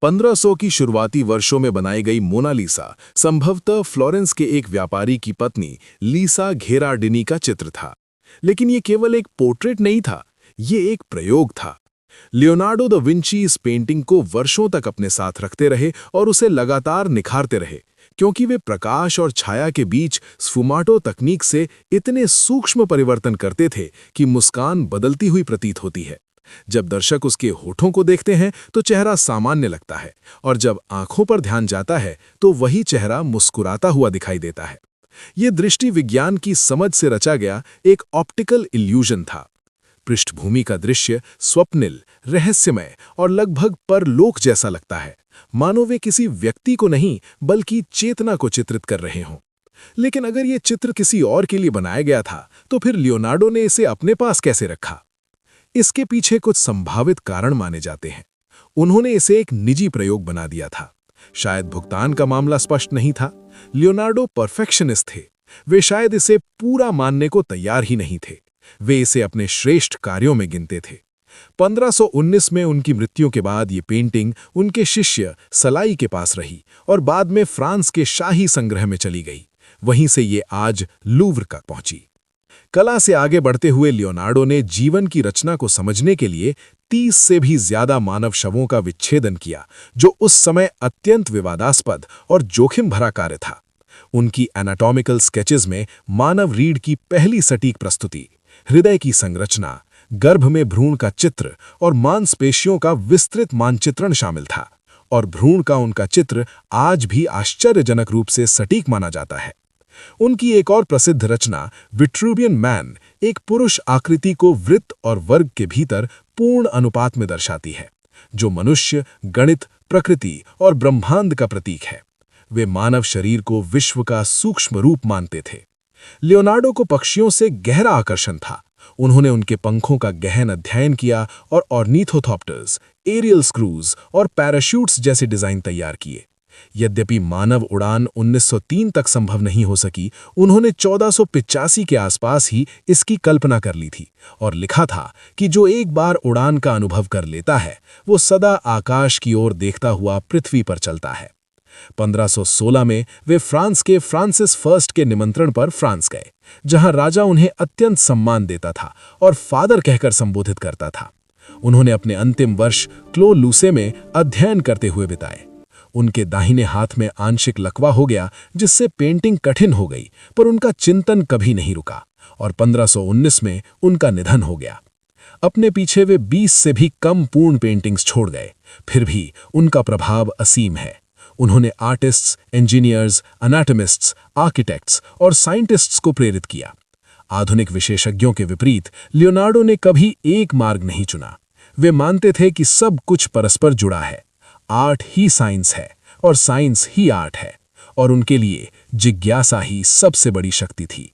1500 की शुरुआती वर्षों में बनाई गई मोनालिसा संभवतः फ्लोरेंस के एक व्यापारी की पत्नी लीसा घेरार्डिनी का चित्र था। लेकिन ये केवल एक पोर्ट्रेट नहीं था, ये एक प्रयोग था। लियोनार्डो दा विंची इस पेंटिंग को वर्षों तक अपने साथ रखते रहे और उसे लगातार निखारते रहे, क्योंकि वे प्रकाश और छाया के बीच स्फुमाटो तकनीक से इतने सूक्ष्म परिवर्तन करते थे कि मुस्कान बदलती हुई प्रतीत होती है। जब दर्शक उसके होठों को देखते हैं तो चेहरा सामान्य लगता है, और जब आंखों पर ध्यान जाता है तो वही चेहरा मुस्कुराता हुआ दिखाई देता है। ये दृष्टि विज्ञान की समझ से रचा गया एक ऑप्टिकल इल्यूजन था। पृष्ठभूमि का दृश्य स्वप्निल, रहस्यमय और लगभग परलोक जैसा लगता है, मानो वे किसी व्यक्ति को नहीं बल्कि चेतना को चित्रित कर रहे हों। लेकिन अगर ये चित्र किसी और के लिए बनाया गया था तो फिर लियोनार्डो ने इसे अपने पास कैसे रखा? इसके पीछे कुछ संभावित कारण माने जाते हैं। उन्होंने इसे एक निजी प्रयोग बना दिया था। शायद भुगतान का मामला स्पष्ट नहीं था। लियोनार्डो परफेक्शनिस्ट थे। वे शायद इसे पूरा मानने को तैयार ही नहीं थे। वे इसे अपने श्रेष्ठ कार्यों में गिनते थे। 1519 में उनकी मृत्यु के बाद ये पेंटिंग उनके शिष्य सलाई के पास रही और बाद में फ्रांस के शाही संग्रह में चली गई। वहीं से ये आज लूव्र तक पहुंची। कला से आगे बढ़ते हुए लियोनार्डो ने जीवन की रचना को समझने के लिए 30 से भी ज्यादा मानव शवों का विच्छेदन किया, जो उस समय अत्यंत विवादास्पद और जोखिम भरा कार्य था। उनकी एनाटॉमिकल स्केचेस में मानव रीढ़ की पहली सटीक प्रस्तुति, हृदय की संरचना, गर्भ में भ्रूण का चित्र और मांसपेशियों का विस्तृत मानचित्रण शामिल था, और भ्रूण का उनका चित्र आज भी आश्चर्यजनक रूप से सटीक माना जाता है। उनकी एक और प्रसिद्ध रचना विट्रूवियन मैन एक पुरुष आकृति को वृत्त और वर्ग के भीतर पूर्ण अनुपात में दर्शाती है, जो मनुष्य, गणित, प्रकृति और ब्रह्मांड का प्रतीक है। वे मानव शरीर को विश्व का सूक्ष्म रूप मानते थे। लियोनार्डो को पक्षियों से गहरा आकर्षण था। उन्होंने उनके पंखों का गहन अध्ययन किया और ऑर्निथोथॉप्टर्स, एरियल स्क्रूज और पैराशूट्स जैसे डिजाइन तैयार किए। यद्यपि मानव उड़ान 1903 तक संभव नहीं हो सकी, उन्होंने 1485 के आसपास ही इसकी कल्पना कर ली थी और लिखा था कि जो एक बार उड़ान का अनुभव कर लेता है वो सदा आकाश की ओर देखता हुआ पृथ्वी पर चलता है। 1516 में वे फ्रांस के फ्रांसिस फर्स्ट के निमंत्रण पर फ्रांस गए, जहां राजा उन्हें अत्यंत सम्मान देता था और फादर कहकर संबोधित करता था। उन्होंने अपने अंतिम वर्ष क्लो लूसे में अध्ययन करते हुए बिताए। उनके दाहिने हाथ में आंशिक लकवा हो गया, जिससे पेंटिंग कठिन हो गई, पर उनका चिंतन कभी नहीं रुका और 1519 में उनका निधन हो गया। अपने पीछे वे 20 से भी कम पूर्ण पेंटिंग्स छोड़ गए, फिर भी उनका प्रभाव असीम है। उन्होंने आर्टिस्ट्स, इंजीनियर्स, एनाटॉमिस्ट्स, आर्किटेक्ट्स और साइंटिस्ट्स को प्रेरित किया। आधुनिक विशेषज्ञों के विपरीत लियोनार्डो ने कभी एक मार्ग नहीं चुना। वे मानते थे कि सब कुछ परस्पर जुड़ा है। आर्ट ही साइंस है और साइंस ही आर्ट है, और उनके लिए जिज्ञासा ही सबसे बड़ी शक्ति थी।